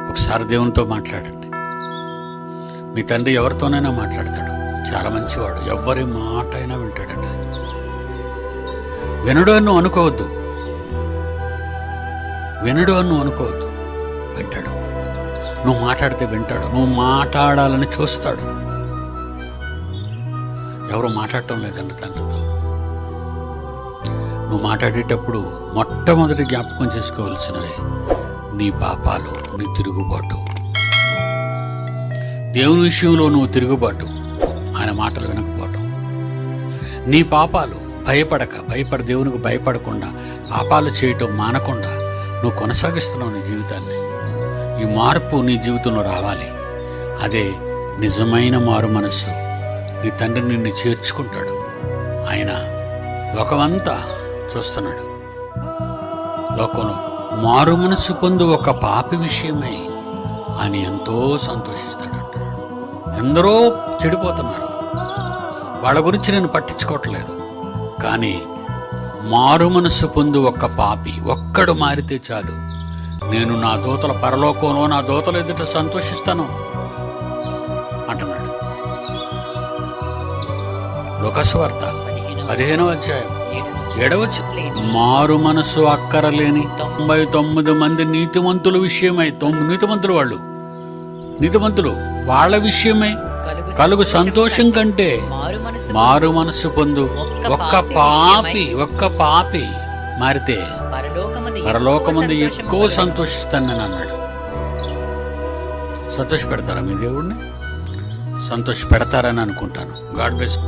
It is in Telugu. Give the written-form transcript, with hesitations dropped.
ఒకసారి దేవునితో మాట్లాడండి. మీ తండ్రి ఎవరితోనైనా మాట్లాడతాడు. చాలా మంచివాడు, ఎవరి మాట అయినా వింటాడండి. వినడు అని నువ్వు అనుకోవద్దు, వినడు అని నువ్వు అనుకోవద్దు. వింటాడు. నువ్వు మాట్లాడితే వింటాడు. నువ్వు మాట్లాడాలని చూస్తాడు. ఎవరు మాట్లాడటం లేదండి తండ్రితో. నువ్వు మాట్లాడేటప్పుడు మొట్టమొదటి జ్ఞాపకం చేసుకోవాల్సినవి నీ పాపాలు, నీ తిరుగుబాటు. దేవుని విషయంలో నువ్వు తిరుగుబాటు, ఆయన మాటలు వినకపోవటం. నీ పాపాలు భయపడి దేవునికి భయపడకుండా పాపాలు చేయటం మానకుండా నువ్వు కొనసాగిస్తున్నావు నీ జీవితాన్ని. ఈ మార్పు నీ జీవితంలో రావాలి. అదే నిజమైన మారు మనస్సు. నీ తండ్రి నిన్ను చేర్చుకుంటాడు. ఆయన లోకమంతా చూస్తున్నాడు. లోకంలో మారు మనస్సు పొందు ఒక పాపి విషయమై ఆయన ఎంతో సంతోషిస్తాడు అంటున్నాడు. ఎందరో చెడిపోతున్నారు, వాళ్ళ గురించి నేను పట్టించుకోవట్లేదు. కానీ మారు మనస్సు పొందు ఒక్క పాపి ఒక్కడు మారితే చాలు, నేను నా దూతల పరలోకంలో నా దూతల ఎదుట సంతోషిస్తాను అంటున్నాడు. లూకాసువార్త 15వ అధ్యాయం 7వ వచనం. మారు మనసు అక్కరలేని 99 మంది నీతిమంతుల విషయమై, నీతిమంతులు వాళ్ళ విషయమై కలుగు సంతోషం కంటే మారు మనసు పొందు ఒక్క పాపి మారితే పరలోకమందు ఎక్కువ సంతోషిస్తానని అన్నాడు. సంతోషపెడతారా మీ దేవుడిని? సంతోషపెడతారని అనుకుంటాను. God bless.